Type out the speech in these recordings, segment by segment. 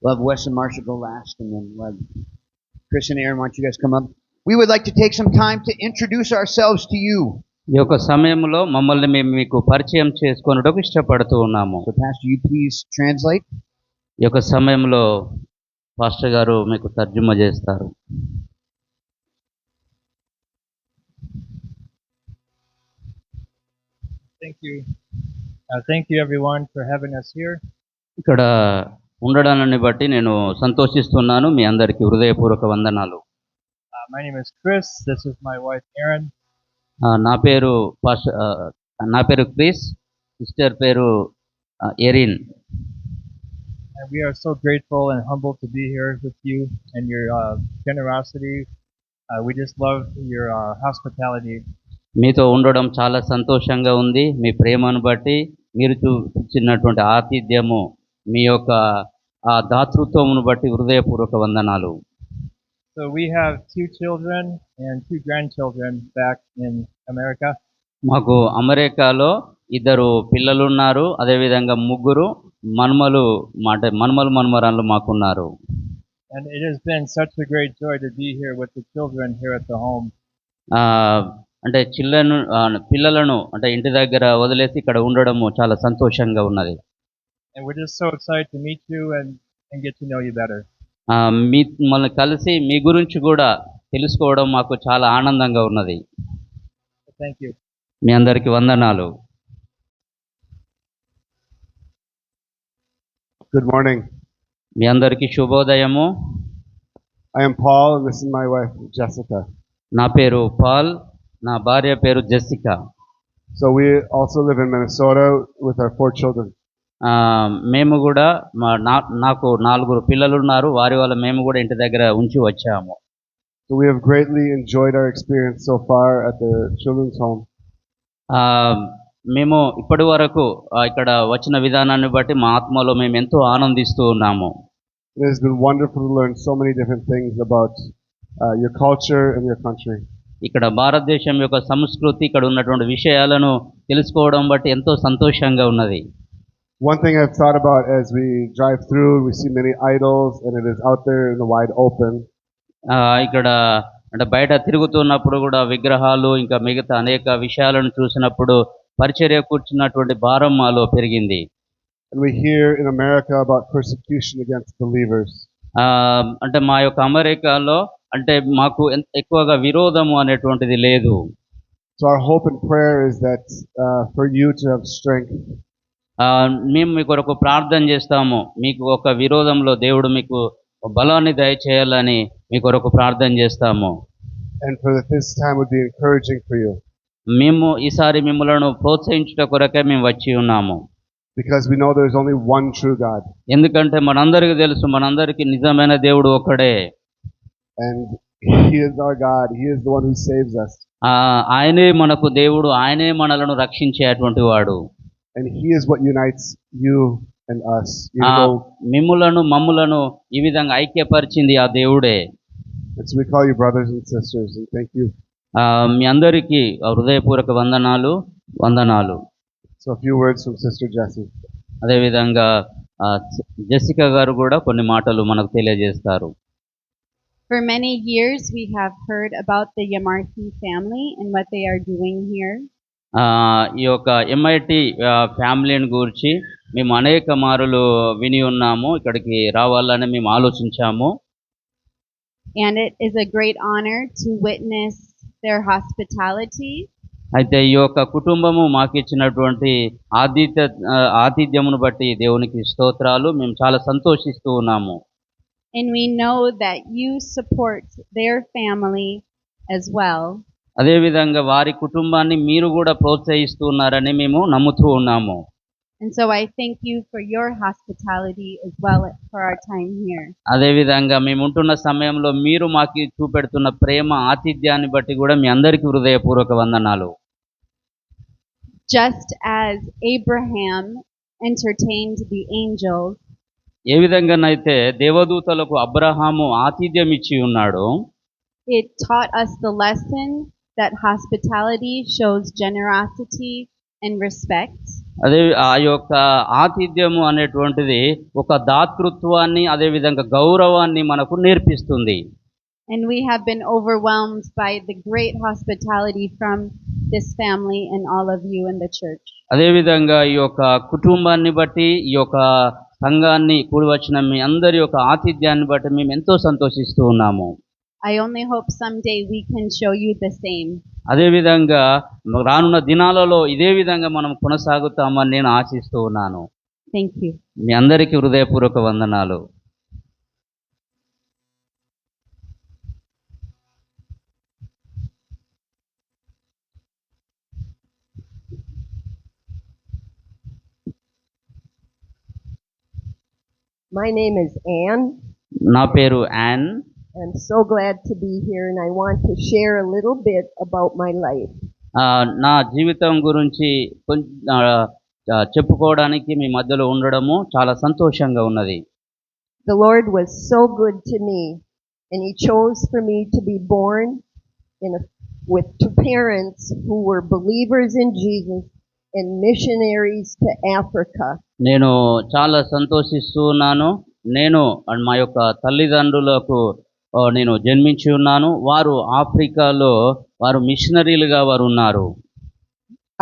We'll have Wes and Marsha go last, and then we'll have Chris and Aaron. Why don't you guys come up? We would like to take some time to introduce ourselves to you. ఈ యొక్క సమయంలో మమ్మల్ని మేము మీకు పరిచయం చేసుకొనుటకు ఇష్టపడుతూ ఉన్నాము. So, Pastor, you please translate. ఈ యొక్క సమయంలో పాస్టర్ గారు మీకు తర్జుమా చేస్తారు. Thank you everyone for having us here. ఇక్కడ ఉండడాన్ని బట్టి నేను సంతోషిస్తున్నాను. మీ అందరికీ హృదయపూర్వక వందనాలు. My name is Chris. This is my wife Aaron. నా పేరు క్రిస్, సిస్టర్ పేరు Erin. And we are so grateful and humbled to be here with you and your generosity. We just love your hospitality. మీతో ఉండడం చాలా సంతోషంగా ఉంది. మీ ప్రేమను బట్టి, మీరు చూపించినటువంటి ఆతిథ్యము, మీ యొక్క ఆ దాతృత్వమును బట్టి హృదయపూర్వక వందనాలు. So we have 2 children and 2 grandchildren back in America. మాకు అమెరికాలో 2 పిల్లలు ఉన్నారు. అదేవిధంగా 3 మనుమరాళ్ళు మాకున్నారు. And it has been such a great joy to be here with the children here at the home. అంటే పిల్లలను అంటే ఇంటి దగ్గర వదిలేసి ఇక్కడ ఉండడము చాలా సంతోషంగా ఉన్నది. And we're just so excited to meet you and get to know you better. మిమ్మల్ని కలిసి మీ గురించి కూడా తెలుసుకోవడం మాకు చాలా ఆనందంగా ఉన్నది. Thank you. మీ అందరికీ వందనాలు. Good morning. మీ అందరికీ శుభోదయము. I am Paul and this is my wife Jessica. నా పేరు పాల్, నా భార్య పేరు Jessica. So we also live in Minnesota with our 4 children. మేము కూడా నాకు 4 పిల్లలు ఉన్నారు. వారి వల్ల మేము కూడా ఇంటి దగ్గర ఉంచి వచ్చాము. So we have greatly enjoyed our experience so far at the children's home. మేము ఇప్పటి వరకు ఇక్కడ వచ్చిన విధానాన్ని బట్టి మా ఆత్మలో మేము ఎంతో ఆనందిస్తూ ఉన్నాము. It has been wonderful to learn so many different things about your culture and your country. ఇక్కడ భారతదేశం యొక్క సంస్కృతి, ఇక్కడ ఉన్నటువంటి విషయాలను తెలుసుకోవడం బట్టి ఎంతో సంతోషంగా ఉన్నది. One thing I've thought about as we drive through, we see many idols and it is out there in the wide open. ఇక్కడ అంటే బయట తిరుగుతున్నప్పుడు కూడా విగ్రహాలు ఇంకా మిగతా అనేక విషయాలను చూసినప్పుడు పరిచర్య కూర్చున్నటువంటి భారం మాలో పెరిగింది. And we hear in America about persecution against believers. అంటే మా యొక్క అమెరికాలో అంటే మాకు ఎక్కువగా విరోధము అనేటువంటిది లేదు. So our hope and prayer is that for you to have strength. మేము మీ కొరకు ప్రార్థన చేస్తాము. మీకు ఒక విరోధంలో దేవుడు మీకు బలాన్ని దయచేయాలని మీ కొరకు ప్రార్థన చేస్తాము. And for this time would be encouraging for you. మేము ఈసారి మిమ్మల్ని ప్రోత్సహించుట కొరకే మేము వచ్చి ఉన్నాము. Because we know there is only one true God. ఎందుకంటే మనందరికీ తెలుసు, మనందరికీ నిజమైన దేవుడు ఒక్కడే. And He is our God. He is the one who saves us. ఆయనే మనకు దేవుడు, ఆయనే మనలను రక్షించేటువంటి వాడు. And He is what unites you and us. మమ్ములను ఈ విధంగా ఐక్యపరిచింది ఆ దేవుడే. And so we call you brothers and sisters and thank you. మీ అందరికీ హృదయపూర్వక వందనాలు. So a few words from Sister Jessie. అదేవిధంగా జెసికా గారు కూడా కొన్ని మాటలు మనకు తెలియజేస్తారు. For many years we have heard about the Yamarthi family and what they are doing here. ఈ యొక్క ఎంఐటి ఫ్యామిలీని గురించి మేము అనేక మారులు విని ఉన్నాము. ఇక్కడికి రావాలని మేము ఆలోచించాము. And it is a great honor to witness their hospitality. అయితే ఈ యొక్క కుటుంబము మాకు ఇచ్చినటువంటి ఆతిథ్యమును బట్టి దేవునికి స్తోత్రాలు. మేము చాలా సంతోషిస్తూ ఉన్నాము. And we know that you support their family as well. అదేవిధంగా వారి కుటుంబాన్ని మీరు కూడా ప్రోత్సహిస్తున్నారని మేము నమ్ముతూ ఉన్నాము. And so I thank you for your hospitality as well for our time here. అదేవిధంగా మేము ఉంటున్న సమయంలో మీరు మాకు చూపెడుతున్న ప్రేమ ఆతిథ్యాన్ని బట్టి కూడా మీ అందరికీ హృదయపూర్వక వందనాలు. Just as Abraham entertained the angels, ఏ విధంగానైతే దేవదూతలకు అబ్రహాము ఆతిథ్యం ఇచ్చి ఉన్నాడు, it taught us the lesson that hospitality shows generosity and respect. అదే ఆ యొక్క ఆతిథ్యము అనేటువంటిది ఒక దాతృత్వాన్ని అదేవిధంగా గౌరవాన్ని మనకు నేర్పిస్తుంది. And we have been overwhelmed by the great hospitality from this family and all of you in the church. అదేవిధంగా ఈ యొక్క కుటుంబాన్ని బట్టి ఈ యొక్క సంఘాన్ని కూడి వచ్చిన మీ అందరి యొక్క ఆతిథ్యాన్ని బట్టి మేము ఎంతో సంతోషిస్తూ ఉన్నాము. I only hope someday we can show you the same. అదేవిధంగా రానున్న దినాలలో ఇదే విధంగా మనం కొనసాగుతామని నేను ఆశిస్తూ ఉన్నాను. Thank you. మీ అందరికీ హృదయపూర్వక వందనాలు. My name is Anne. నా పేరు an. I'm so glad to be here, and I want to share a little bit about my life. నా జీవితం గురించి చెప్పుకోవడానికి మీ మధ్యలో ఉండడము చాలా సంతోషంగా ఉన్నది. The Lord was so good to me, and He chose for me to be born with two parents who were believers in Jesus and missionaries to Africa. నేను చాలా సంతోషిస్తూ ఉన్నాను. నేను మా యొక్క తల్లిదండ్రులకు నేను జన్మించి ఉన్నాను. వారు ఆఫ్రికాలో వారు మిషనరీలుగా వారు ఉన్నారు.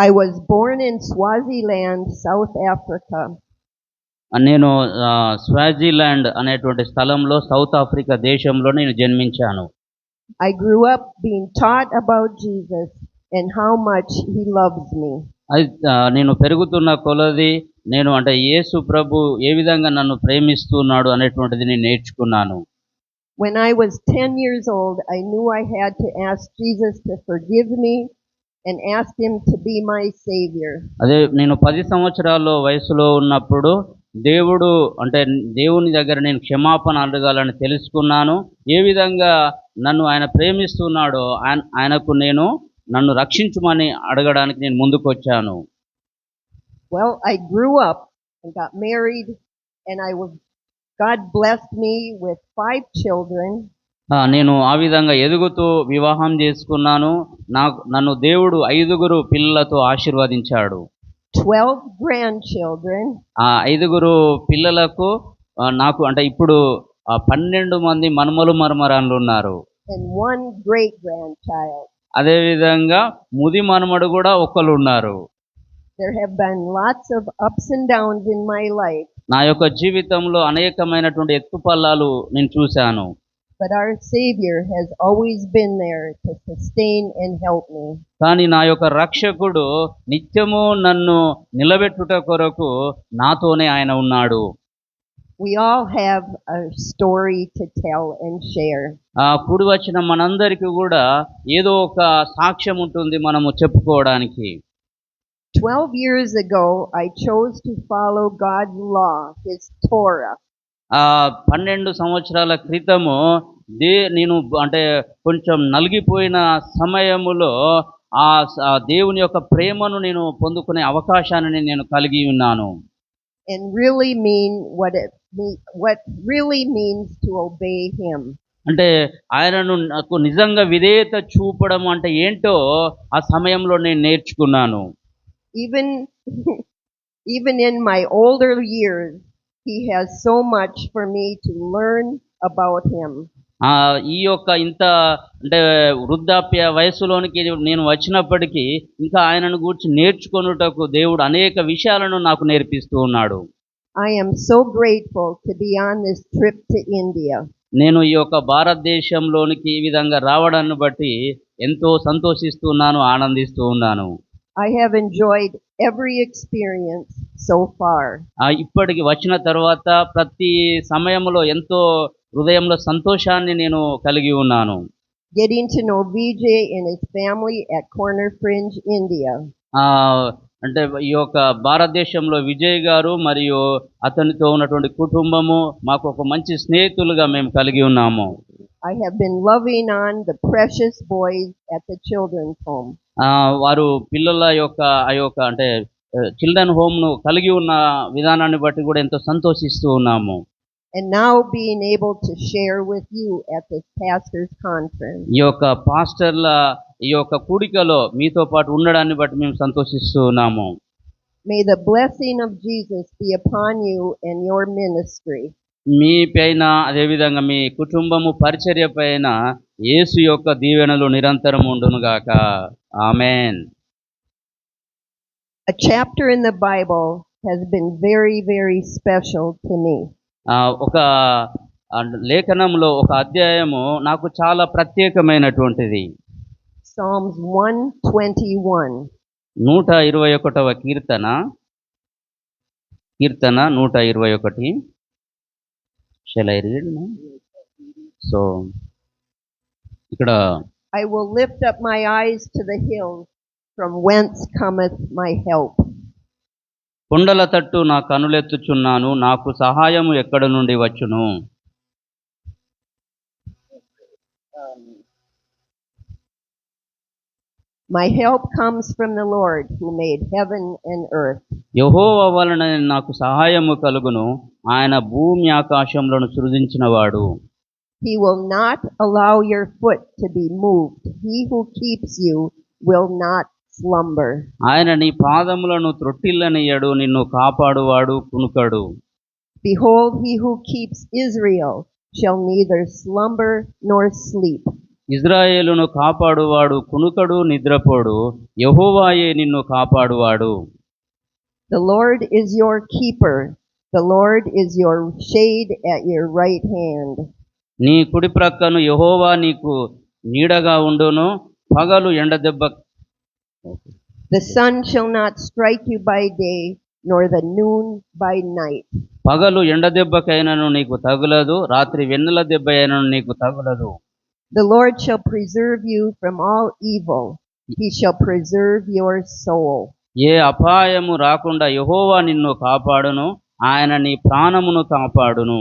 I was born in Swaziland, South Africa. నేను స్వాజిలాండ్ అనేటువంటి స్థలంలో సౌత్ ఆఫ్రికా దేశంలో నేను జన్మించాను. I grew up being taught about Jesus and how much He loves me. నేను పెరుగుతున్న కొలది నేను అంటే యేసు ప్రభు ఏ విధంగా నన్ను ప్రేమిస్తున్నాడు అనేటువంటిది నేను నేర్చుకున్నాను. When I was 10 years old, I knew I had to ask Jesus to forgive me and ask Him to be my Savior. అదే నేను 10 సంవత్సరాల వయసులో ఉన్నప్పుడు దేవుని దగ్గర నేను క్షమాపణ అడగాలని తెలుసుకున్నాను. ఏ విధంగా నన్ను ఆయన ప్రేమిస్తున్నాడో ఆయనకు నన్ను రక్షించమని అడగడానికి నేను ముందుకు వచ్చాను. Well, I grew up and got married, and God blessed me with 5 children. నేను ఆ విధంగా ఎదుగుతూ వివాహం చేసుకున్నాను. నన్ను దేవుడు 5 పిల్లలతో ఆశీర్వదించాడు. 12 grandchildren. ఆ 5 పిల్లలకు నాకు అంటే ఇప్పుడు 12 మంది మనుమలు మరుమరాన్లు ఉన్నారు. And 1 great grandchild. అదే విధంగా ముది మనుమడు కూడా ఒకళ్ళు ఉన్నారు. There have been lots of ups and downs in my life. నా యొక్క జీవితంలో అనేకమైనటువంటి ఎత్తుపల్లాలు నేను చూశాను. But our Savior has always been there to sustain and help me. కానీ నా యొక్క రక్షకుడు నిత్యము నన్ను నిలబెట్టుట కొరకు నాతోనే ఆయన ఉన్నాడు. We all have a story to tell and share. కూడి వచ్చిన మనందరికీ కూడా ఏదో ఒక సాక్ష్యం ఉంటుంది మనము చెప్పుకోవడానికి. 12 years ago, I chose to follow God's law, His Torah. 12 సంవత్సరాల క్రితము నేను అంటే కొంచెం నలిగిపోయిన సమయములో ఆ దేవుని యొక్క ప్రేమను నేను పొందుకునే అవకాశాన్ని నేను కలిగి ఉన్నాను. And really mean what really means to obey Him. అంటే ఆయనను నాకు నిజంగా విధేయత చూపడం అంటే ఏంటో ఆ సమయంలో నేను నేర్చుకున్నాను. Even in my older years, He has so much for me to learn about Him. ఈ యొక్క ఇంత అంటే వృద్ధాప్య వయసులోనికి నేను వచ్చినప్పటికీ ఇంకా ఆయనను గురించి నేర్చుకొనుటకు దేవుడు అనేక విషయాలను నాకు నేర్పిస్తూ ఉన్నాడు. I am so grateful to be on this trip to India. నేను ఈ యొక్క భారతదేశంలోనికి ఈ విధంగా రావడాన్ని బట్టి ఎంతో సంతోషిస్తున్నాను, ఆనందిస్తూ ఉన్నాను. I have enjoyed every experience so far. ఇప్పటికి వచ్చిన తర్వాత ప్రతి సమయంలో ఎంతో హృదయంలో సంతోషాన్ని నేను కలిగి ఉన్నాను. Getting to know Vijay and his family at Corner Fringe, India. అంటే ఈ యొక్క భారతదేశంలో విజయ్ గారు మరియు అతనితో ఉన్నటువంటి కుటుంబము మాకు ఒక మంచి స్నేహితులుగా మేము కలిగి ఉన్నాము. I have been loving on the precious boys at the children's home. వారు పిల్లల యొక్క ఆ యొక్క అంటే చిల్డ్రన్ హోమ్ను కలిగి ఉన్న విధానాన్ని బట్టి కూడా ఎంతో సంతోషిస్తూ ఉన్నాము. And now being able to share with you at this pastors conference. ఈ యొక్క పాస్టర్ల ఈ యొక్క కూడికలో మీతో పాటు ఉండడాన్ని బట్టి మేము సంతోషిస్తూ ఉన్నాము. May the blessing of Jesus be upon you and your ministry. మీ పైన అదేవిధంగా మీ కుటుంబము పరిచర్య పైన యేసు యొక్క దీవెనలు నిరంతరం ఉండునుగాక. ఆమేన్. A chapter in the Bible has been very, very special to me. ఒక లేఖనంలో ఒక అధ్యాయము నాకు చాలా ప్రత్యేకమైనటువంటిది. Psalms 121. 121వ Keerthana 121. Shall I read now? So ఇక్కడ I will lift up my eyes to the hills, from whence cometh my help. కొండల తట్టు నా కనులెత్తుచున్నాను, నాకు సహాయము ఎక్కడ నుండి వచ్చును? My help comes from the Lord who made heaven and earth. యెహోవా వలన నాకు సహాయము కలుగును, ఆయన భూమి ఆకాశములను సృజించినవాడు. He will not allow your foot to be moved. He who keeps you will not slumber. ఆయన నీ పాదములను త్రొట్టిల్లనియ్యడు, నిన్ను కాపాడువాడు కునుకడు. Behold, he who keeps Israel shall neither slumber nor sleep. ఇజ్రాయేలును కాపాడువాడు కునుకడు, నిద్రపోడు. యెహోవాయే నిన్ను కాపాడువాడు. The Lord is your keeper. The Lord is your shade at your right hand. నీ కుడి ప్రక్కను యెహోవా నీకు నీడగా ఉండును, పగలు ఎండదెబ్బ. The sun shall not strike you by day, nor the noon by night. పగలు ఎండదెబ్బకైనను నీకు తగులదు, రాత్రి వెన్నెల దెబ్బ అయినను నీకు తగులదు. The Lord shall preserve you from all evil. He shall preserve your soul. ఏ అపాయము రాకుండా యెహోవా నిన్ను కాపాడును, ఆయన నీ ప్రాణమును కాపాడును.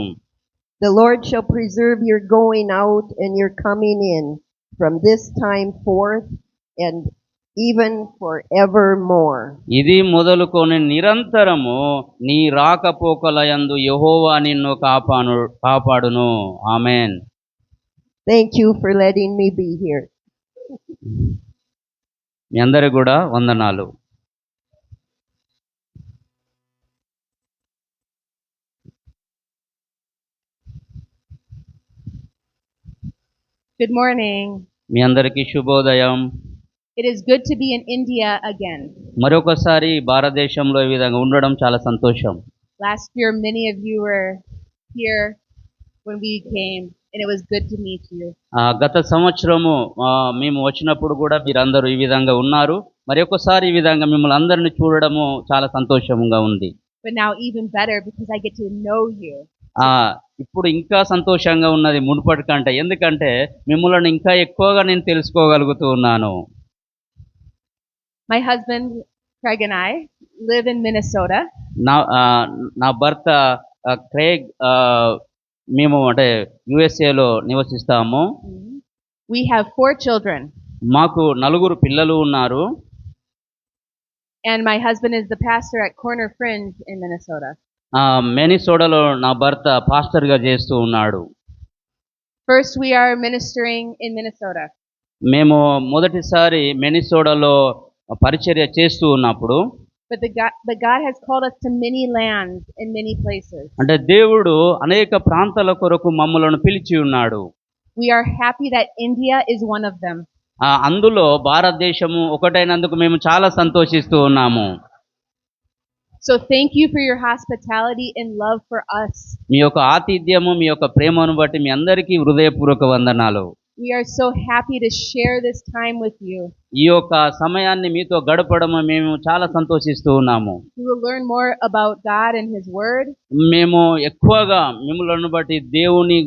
The Lord shall preserve your going out and your coming in from this time forth and even forevermore. ఇది మొదలుకొని నిరంతరము నీ రాకపోకలయందు యెహోవా నిన్ను కాపాడును. ఆమేన్. Thank you for letting me be here. మీ అందరికి కూడా వందనాలు. Good morning. మీ అందరికీ శుభోదయం. It is good to be in India again. మరొకసారి భారతదేశంలో ఈ విధంగా ఉండడం చాలా సంతోషం. Last year, many of you were here when we came, and it was good to meet you. గత సంవత్సరము మేము వచ్చినప్పుడు కూడా మీరందరూ ఈ విధంగా ఉన్నారు. మరి ఒకసారి ఈ విధంగా మిమ్మల్ని అందరిని చూడడము చాలా సంతోషంగా ఉంది. But now even better because I get to know you. ఇప్పుడు ఇంకా సంతోషంగా ఉన్నది మునుపటి కంటే, ఎందుకంటే మిమ్మల్ని ఇంకా ఎక్కువగా నేను తెలుసుకోగలుగుతూ ఉన్నాను. My husband Craig and I live in Minnesota. నా భర్త క్రేగ్, మేము అంటే యుఎస్ఏలో నివసిస్తాము. We have 4 children. మాకు 4 పిల్లలు ఉన్నారు. And my husband is the pastor at Corner Fringe in Minnesota. మినిసోటాలో నా భర్త పాస్టర్గా చేస్తూ ఉన్నాడు. First, we are ministering in Minnesota. మేము మొదటిసారి మినిసోటాలో పరిచర్య చేస్తూ ఉన్నప్పుడు, But God has called us to many lands in many places. అంటే దేవుడు అనేక ప్రాంతాల కొరకు మమ్మలను పిలిచి ఉన్నాడు. We are happy that India is one of them. అందులో భారతదేశము ఒకటైనందుకు మేము చాలా సంతోషిస్తూ ఉన్నాము. So thank you for your hospitality and love for us. మీ యొక్క ఆతిథ్యము, మీ యొక్క ప్రేమను బట్టి మీ అందరికీ హృదయపూర్వక వందనాలు. We are so happy to share this time with you. ఈ యొక్క సమయాన్ని మీతో గడపడము మేము చాలా సంతోషిస్తూ ఉన్నాము. We will learn more about God and His Word. మేము ఎక్కువగా మిమ్మల్ని బట్టి దేవుని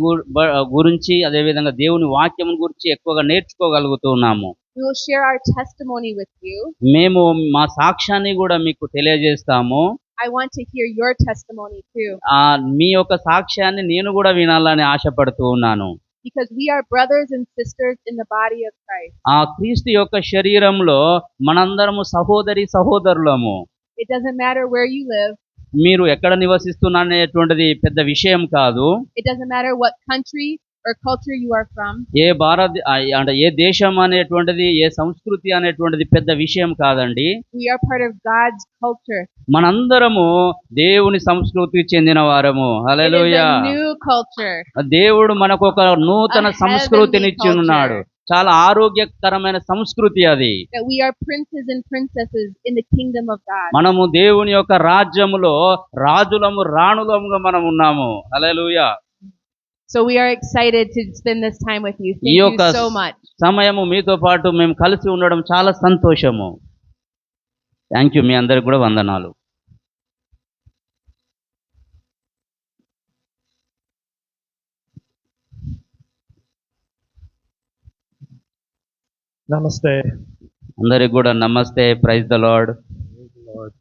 గురించి, అదేవిధంగా దేవుని వాక్యం గురించి ఎక్కువగా నేర్చుకోగలుగుతూ ఉన్నాము. We will share our testimony with you. మేము మా సాక్ష్యాన్ని కూడా మీకు తెలియజేస్తాము. I want to hear your testimony too. మీ యొక్క సాక్ష్యాన్ని నేను కూడా వినాలని ఆశపడుతూ ఉన్నాను. Because we are brothers and sisters in the body of Christ. క్రీస్తు యొక్క శరీరంలో మనందరము సహోదరి సహోదరులము. It doesn't matter where you live. మీరు ఎక్కడ నివసిస్తున్నారనేటువంటిది పెద్ద విషయం కాదు. It doesn't matter what country or culture you are from. అంటే ఏ దేశం అనేటువంటిది, ఏ సంస్కృతి అనేటువంటిది పెద్ద విషయం కాదండి. We are part of God's culture. మనందరము దేవుని సంస్కృతికి చెందిన వారము. It is hallelujah. a new culture. దేవుడు మనకు ఒక నూతన A సంస్కృతిని heavenly ఇచ్చి ఉన్నాడు. చాలా ఆరోగ్యకరమైన సంస్కృతి అది. That we are princes and princesses in the kingdom of God. మనము దేవుని యొక్క రాజ్యములో రాజులము రాణులముగా మనం ఉన్నాము. హల్లెలూయా. So we are excited to spend this time with you. ఈ Thank యొక్క you so much. సమయము మీతో పాటు మేము కలిసి ఉండడం చాలా సంతోషము. Thank you. మీ అందరికి కూడా వందనాలు. Namaste. అందరికి కూడా నమస్తే. Praise the lord. Lord.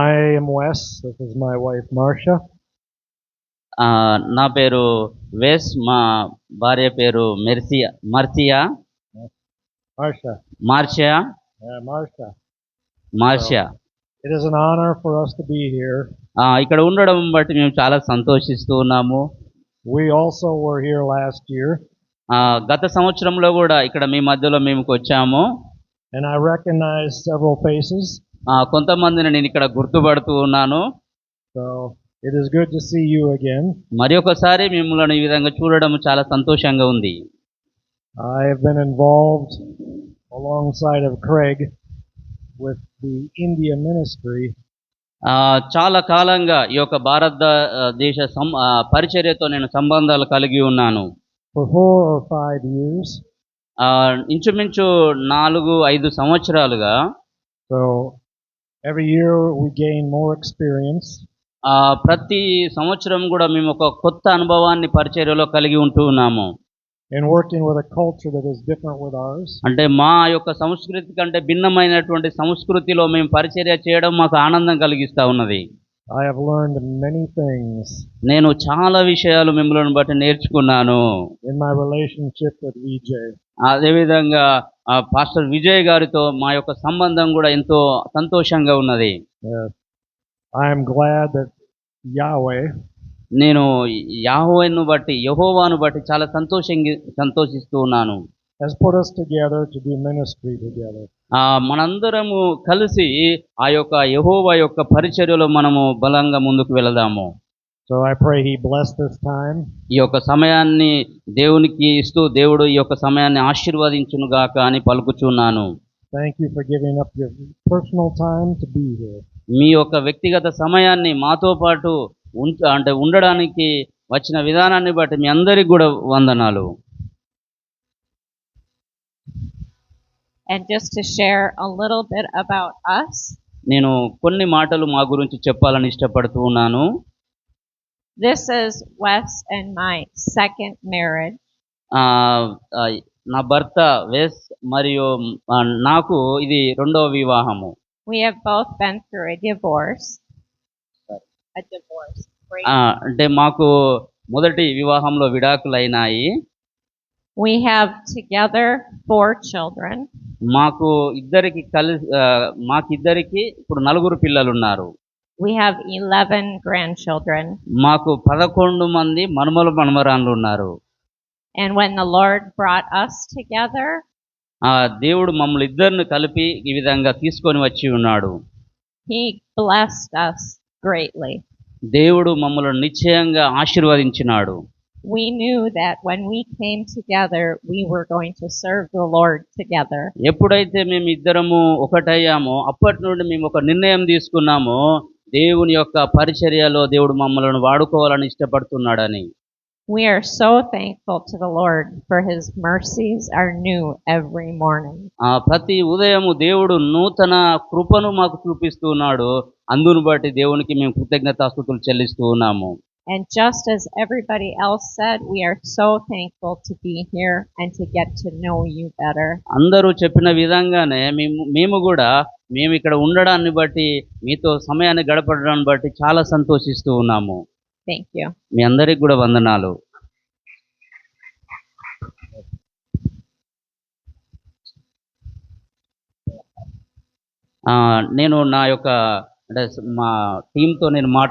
I am Wes. This is my wife Marcia. నా పేరు వెస్, మా భార్య పేరు మార్సియా. Marcia. మార్షియా. Marcia. మార్షియా. It is an honor for us to be here. ఇక్కడ ఉండడం బట్టి మేము చాలా సంతోషిస్తూ ఉన్నాము. We also were here last year. గత సంవత్సరంలో కూడా ఇక్కడ మీ మధ్యలో మేము వచ్చాము. And I recognize several faces. కొంతమందిని నేను ఇక్కడ గుర్తుపడుతూ ఉన్నాను. So it is good to see you again. మరి ఒకసారి మిమ్మల్ని ఈ విధంగా చూడడం చాలా సంతోషంగా ఉంది. I have been involved alongside of Craig with the India ministry. చాలా కాలంగా ఈ యొక్క భారతదేశ పరిచర్యతో నేను సంబంధాలు కలిగి ఉన్నాను. For 4 or 5 years. ఇంచుమించు 4-5 సంవత్సరాలుగా. So every year we gain more experience. ప్రతి సంవత్సరం కూడా మేము ఒక కొత్త అనుభవాన్ని పరిచర్యలో కలిగి ఉంటూ ఉన్నాము. And working with a culture that is different with ours. అంటే మా యొక్క సంస్కృతి కంటే భిన్నమైనటువంటి సంస్కృతిలో మేము పరిచర్య చేయడం మాకు ఆనందం కలిగిస్తా ఉన్నది. I have learned many things. నేను చాలా విషయాలు మిమ్మల్ని బట్టి నేర్చుకున్నాను. In my relationship with Vijay. అదేవిధంగా పాస్టర్ విజయ్ గారితో మా యొక్క సంబంధం కూడా ఎంతో సంతోషంగా ఉన్నది. I am glad that Yahweh. నేను యెహోవాను బట్టి, యెహోవాను బట్టి చాలా సంతోషిస్తూ ఉన్నాను. Has put us together to do ministry together. మనందరము కలిసి ఆ యొక్క యెహోవా యొక్క పరిచర్యలో మనము బలంగా ముందుకు వెళదాము. So I pray he bless this time. ఈ యొక్క సమయాన్ని దేవునికి ఇస్తూ దేవుడు ఈ యొక్క సమయాన్ని ఆశీర్వదించును గాక అని పలుకుచున్నాను. Thank you for giving up your personal time to be here. మీ యొక్క వ్యక్తిగత సమయాన్ని మాతో పాటు ఉండడానికి వచ్చిన విధానాన్ని బట్టి మీ అందరికి కూడా వందనాలు. And just to share a little bit about us. నేను కొన్ని మాటలు మా గురించి చెప్పాలని ఇష్టపడుతూ ఉన్నాను. This is Wes and my second marriage. నా భర్త వెస్ మరియు నాకు ఇది రెండవ వివాహము. We have both been through a divorce. అంటే మాకు మొదటి వివాహంలో విడాకులైనాయి. We have together 4 children. మాకిద్దరికి ఇప్పుడు 4 పిల్లలు ఉన్నారు. We have 11 grandchildren. మాకు 11 మంది మనమరాన్లు ఉన్నారు. And when the Lord brought us together, దేవుడు మమ్మల్ని ఇద్దరిని కలిపి ఈ విధంగా తీసుకొని వచ్చి ఉన్నాడు. He blessed us greatly. దేవుడు మమ్మల్ని నిశ్చయంగా ఆశీర్వదించినాడు. We knew that when we came together, we were going to serve the Lord together. ఎప్పుడైతే మేము ఇద్దరము ఒకటయ్యామో అప్పటి నుండి మేము ఒక నిర్ణయం తీసుకున్నామో దేవుని యొక్క పరిచర్యలో దేవుడు మమ్మల్ని వాడుకోవాలని ఇష్టపడుతున్నాడని. We are so thankful to the Lord for his mercies are new every morning. ప్రతి ఉదయము దేవుడు నూతన కృపను మాకు చూపిస్తున్నాడు. అందును బట్టి దేవునికి మేము కృతజ్ఞతాస్తుతులు చెల్లిస్తూ ఉన్నాము. And just as everybody else said, we are so thankful to be here and to get to know you better. అందరూ చెప్పిన విధంగానే మేము కూడా మేము ఇక్కడ ఉండడాన్ని బట్టి మీతో సమయాన్ని గడపడాన్ని బట్టి చాలా సంతోషిస్తూ ఉన్నాము. Thank you. మీ అందరికి కూడా వందనాలు. నేను నా యొక్క అంటే మా టీంతో నేను